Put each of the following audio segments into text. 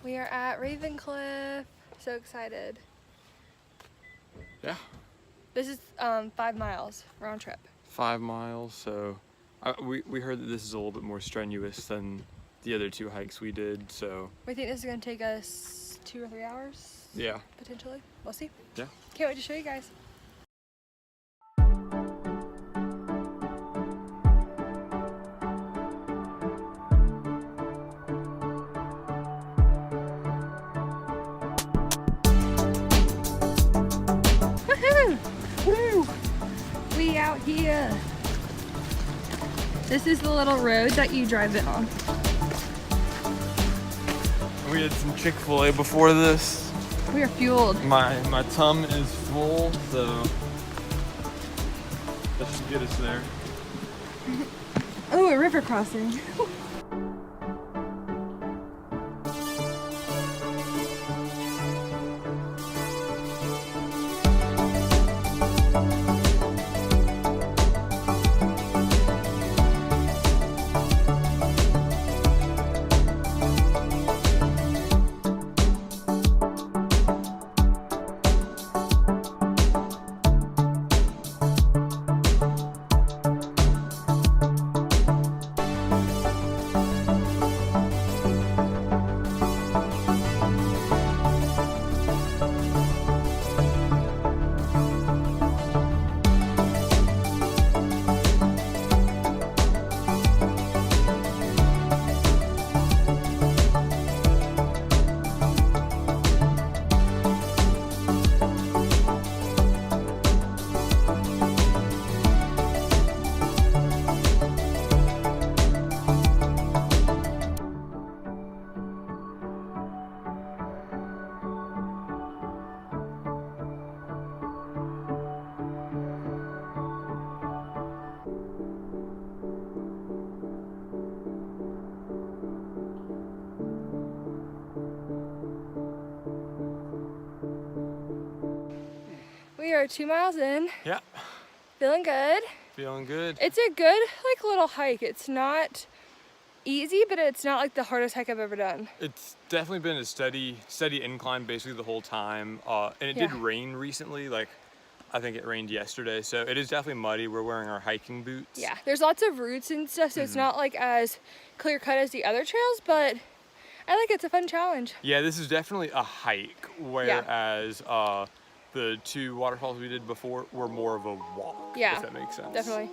We are at Ravencliff. So excited. Yeah. This is 5 miles round trip. 5 miles, so we heard that this is a little bit more strenuous than the other 2 hikes we did, so. We think this is gonna take us 2 or 3 hours. Yeah. Potentially, we'll see. Yeah. Can't wait to show you guys. Woo! We out here. This is the little road that you drive it on. We had some Chick-fil-A before this. We are fueled. My tum is full, so that should get us there. Oh, a river crossing. We are 2 miles in. Yeah. Feeling good. Feeling good. It's a good like little hike. It's not easy, but it's not like the hardest hike I've ever done. It's definitely been a steady incline basically the whole time. And it did rain recently, like I think it rained yesterday, so it is definitely muddy. We're wearing our hiking boots. Yeah, there's lots of roots and stuff, so it's not like as clear cut as the other trails, but I like it's a fun challenge. Yeah, this is definitely a hike, whereas the 2 waterfalls we did before were more of a walk, Yeah, if that makes sense. Definitely.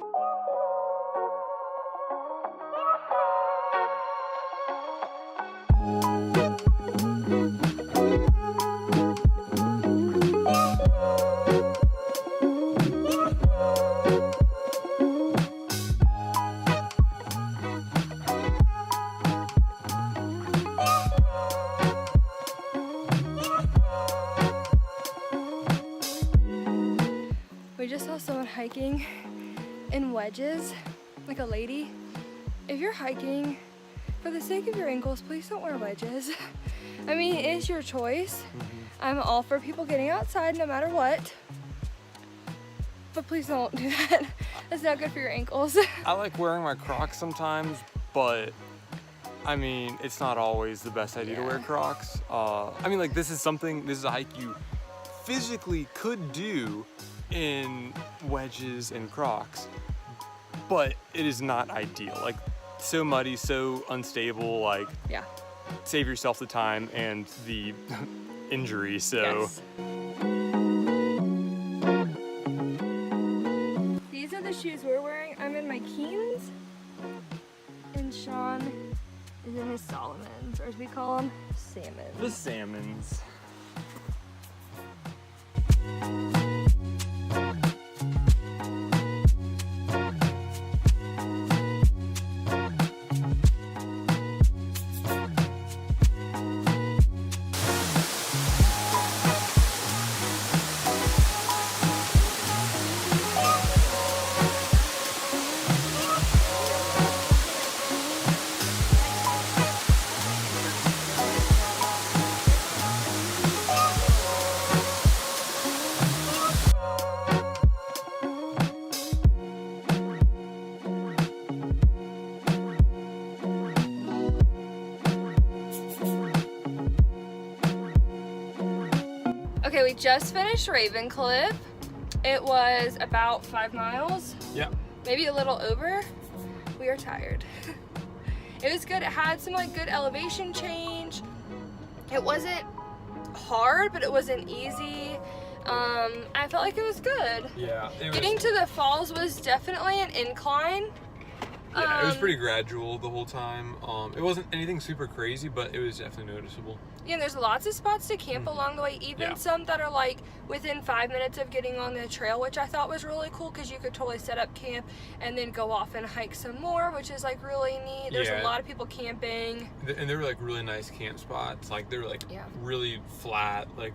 We just saw someone hiking in wedges, like a lady. If you're hiking, for the sake of your ankles, please don't wear wedges. I mean, it is your choice. I'm all for people getting outside no matter what, but please don't do that. That's not good for your ankles. I like wearing my Crocs sometimes, but I mean, it's not always the best idea to wear Crocs. I mean, like this is a hike you physically could do in wedges and Crocs, but it is not ideal. Like so muddy, so unstable, like save yourself the time and the injury, so. Yes. These are the shoes we're wearing. I'm in my Keens, and Sean is in his Solomons, or as we call them, Salmons. The Salmons. Okay, we just finished Ravencliff. It was about 5 miles. Yeah. Maybe a little over. We are tired. It was good. It had some like good elevation change. It wasn't hard, but it wasn't easy. I felt like it was good. Yeah. Getting to the falls was definitely an incline. Yeah, it was pretty gradual the whole time. It wasn't anything super crazy, but it was definitely noticeable. Yeah, and there's lots of spots to camp along the way, even some that are like within 5 minutes of getting on the trail, which I thought was really cool because you could totally set up camp and then go off and hike some more, which is like really neat. There's a lot of people camping. And they were like really nice camp spots. Like they were like really flat, like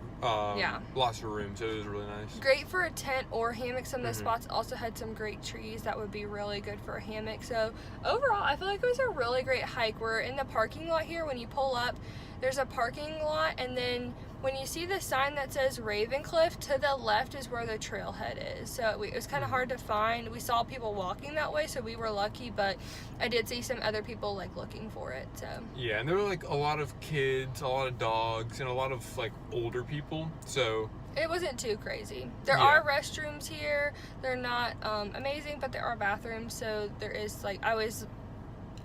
lots of room, so it was really nice. Great for a tent or hammock. Some of the spots also had some great trees that would be really good for a hammock. So overall, I feel like it was a really great hike. We're in the parking lot here. When you pull up, there's a parking lot, and then when you see the sign that says Ravencliff, to the left is where the trailhead is. So it was kind of hard to find. We saw people walking that way, so we were lucky, but I did see some other people like looking for it. So yeah, and there were like a lot of kids, a lot of dogs, and a lot of like older people. So it wasn't too crazy. There are restrooms here. They're not amazing, but there are bathrooms. So there is like I always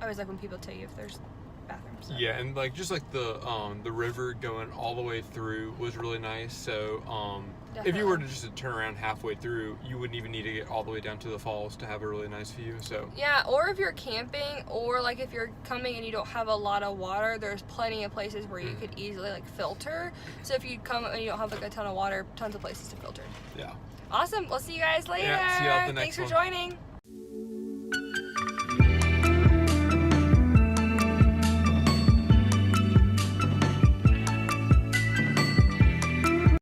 like when people tell you if there's bathrooms. So. Yeah, and like just like the river going all the way through was really nice. So if you were to just turn around halfway through, you wouldn't even need to get all the way down to the falls to have a really nice view. So yeah, or if you're camping, or like if you're coming and you don't have a lot of water, there's plenty of places where you could easily like filter. So if you come and you don't have like a ton of water, tons of places to filter. Yeah. Awesome. We'll see you guys later. Yeah, see you at the next Thanks for one. joining.